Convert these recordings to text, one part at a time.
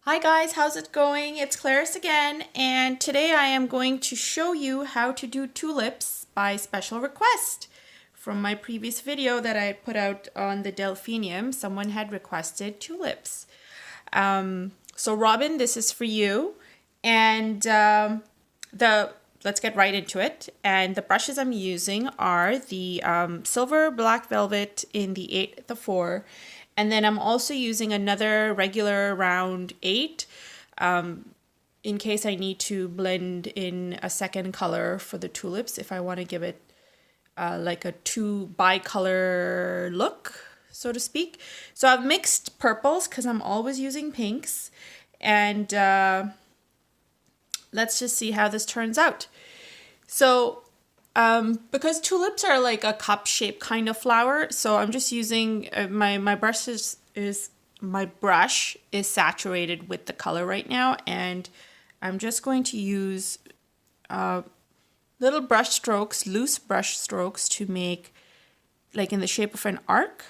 Hi guys, how's it going? It's Clarice again, and today I am going to show you how to do tulips by special request. From my previous video that I put out on the delphinium, someone had requested tulips. So Robin, this is for you, and let's get right into it. And the brushes I'm using are the silver black velvet in the 8/4. And then I'm also using another regular round 8 in case I need to blend in a second color for the tulips if I want to give it like a two bicolor look, so to speak. So I've mixed purples because I'm always using pinks. And let's just see how this turns out. So because tulips are like a cup shaped kind of flower, so I'm just using my brush my brush is saturated with the color right now, and I'm just going to use little brush strokes, loose brush strokes to make like in the shape of an arc.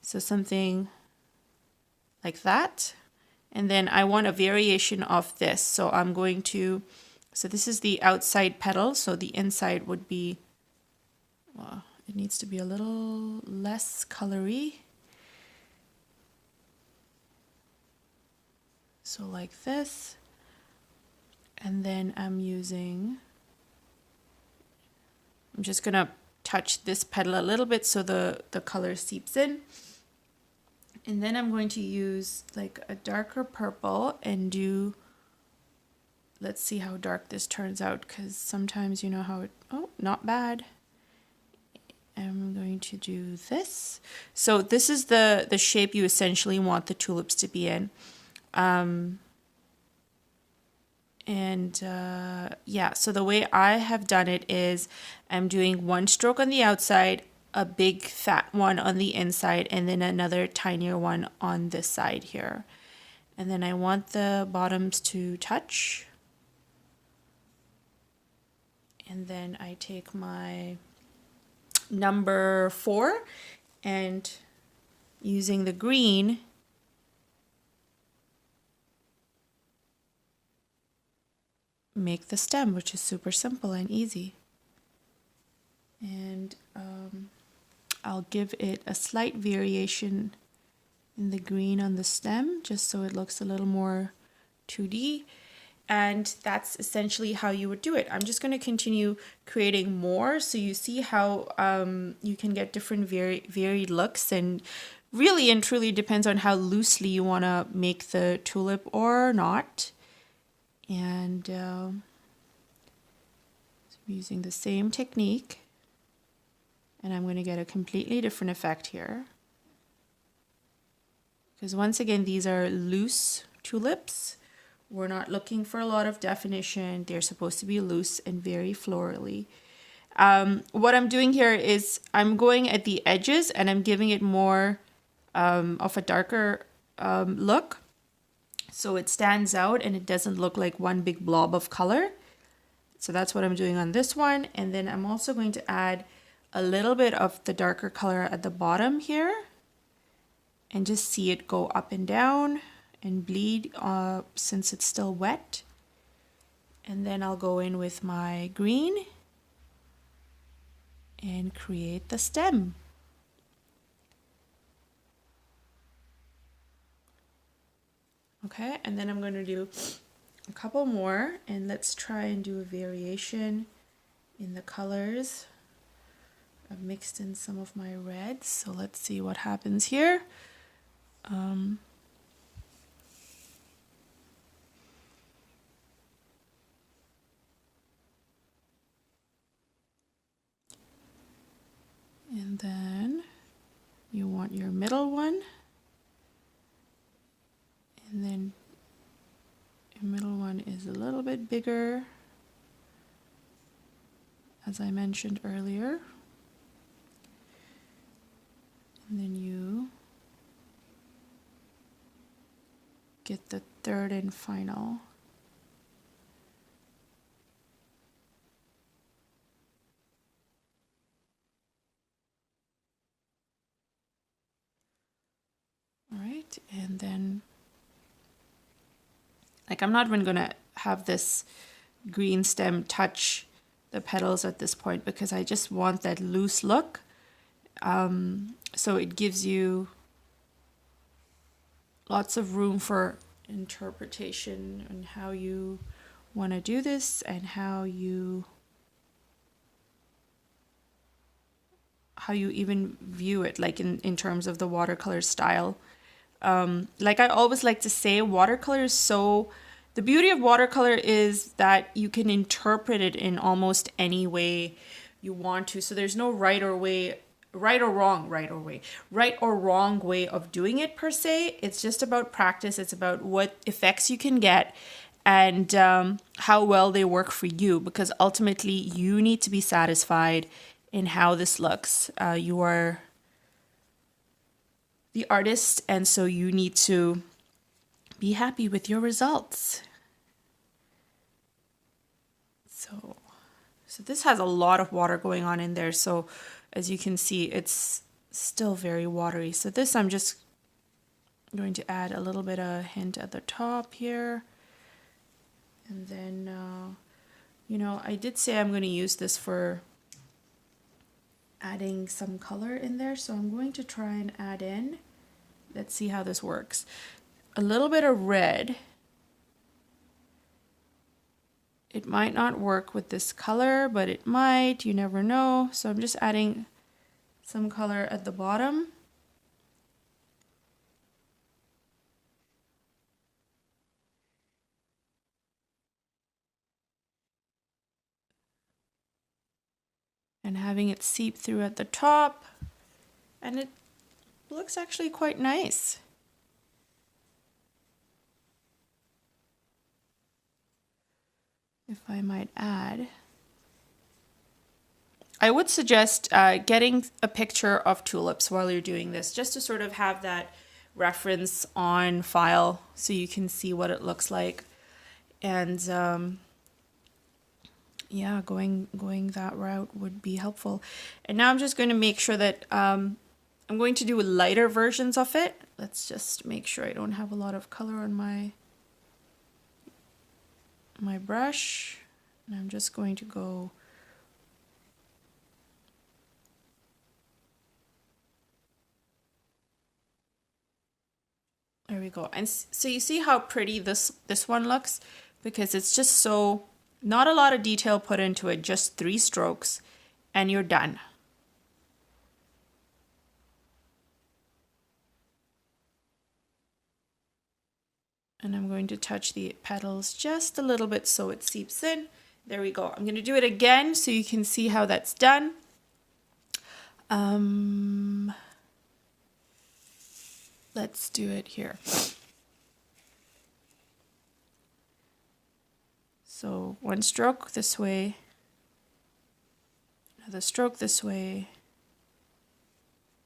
So something like that. And then I want a variation of this. So I'm going to, so this is the outside petal. So the inside would be, well, it needs to be a little less colory. So like this. And then I'm just gonna touch this petal a little bit so the color seeps in. And then I'm going to use like a darker purple and do, let's see how dark this turns out, because sometimes you know how it, oh, not bad. I'm going to do this. So this is the shape you essentially want the tulips to be in. Yeah, so the way I have done it is I'm doing one stroke on the outside, a big fat one on the inside, and then another tinier one on this side here. And then I want the bottoms to touch. And then I take my number 4 and using the green, make the stem, which is super simple and easy. And I'll give it a slight variation in the green on the stem just so it looks a little more 2D. And that's essentially how you would do it. I'm just going to continue creating more so you see how you can get different varied looks, and really and truly depends on how loosely you want to make the tulip or not. And so I'm using the same technique, and I'm going to get a completely different effect here. Because once again, these are loose tulips. We're not looking for a lot of definition. They're supposed to be loose and very florally. What I'm doing here is I'm going at the edges and I'm giving it more of a darker look. So it stands out and it doesn't look like one big blob of color. So that's what I'm doing on this one. And then I'm also going to add a little bit of the darker color at the bottom here. And just see it go up and down and bleed since it's still wet. And then I'll go in with my green and create the stem. Okay, and then I'm going to do a couple more, and let's try and do a variation in the colors. I've mixed in some of my reds, so let's see what happens here. And then you want your middle one, and then your middle one is a little bit bigger, as I mentioned earlier. And then you get the third and final. All right, and then Like I'm not even gonna have this green stem touch the petals at this point because I just want that loose look. So it gives you lots of room for interpretation on how you want to do this and how you even view it, like in terms of the watercolor style. Like I always like to say, watercolor is so, the beauty of watercolor is that you can interpret it in almost any way you want to. So there's no right or wrong way of doing it per se. It's just about practice. It's about what effects you can get and how well they work for you, because ultimately you need to be satisfied in how this looks. You are the artist, and so you need to be happy with your results. So this has a lot of water going on in there. So as you can see, it's still very watery. So this, I'm just going to add a little bit of hint at the top here. And then, you know, I did say I'm going to use this for adding some color in there. So I'm going to try and add in, let's see how this works, a little bit of red. It might not work with this color, but it might, you never know. So I'm just adding some color at the bottom. And having it seep through at the top. And it looks actually quite nice. If I might add, I would suggest getting a picture of tulips while you're doing this, just to sort of have that reference on file so you can see what it looks like. And yeah, going that route would be helpful. And now I'm just going to make sure that I'm going to do lighter versions of it. Let's just make sure I don't have a lot of color on my brush. And I'm just going to go there we go. And so you see how pretty this one looks, because it's just so, not a lot of detail put into it, just 3 strokes and you're done. And I'm going to touch the petals just a little bit so it seeps in. There we go. I'm going to do it again so you can see how that's done. Let's do it here. So 1 stroke this way, another stroke this way,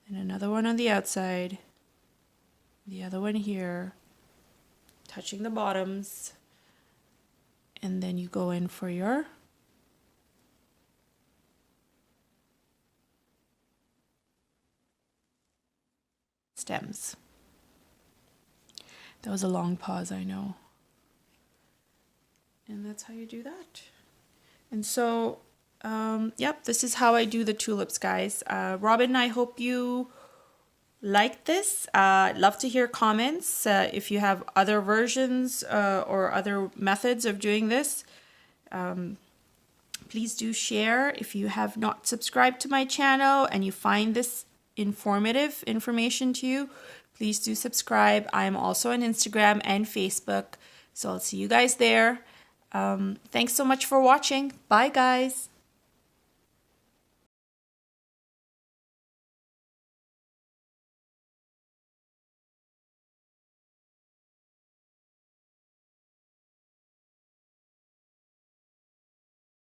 and another one on the outside, the other one here, touching the bottoms, and then you go in for your stems. That was a long pause, I know. And that's how you do that. And so, yep, this is how I do the tulips, guys. Robin, I hope you liked this. I'd love to hear comments if you have other versions or other methods of doing this. Please do share. If you have not subscribed to my channel and you find this information to you, please do subscribe. I am also on Instagram and Facebook, so I'll see you guys there. Thanks so much for watching. Bye, guys.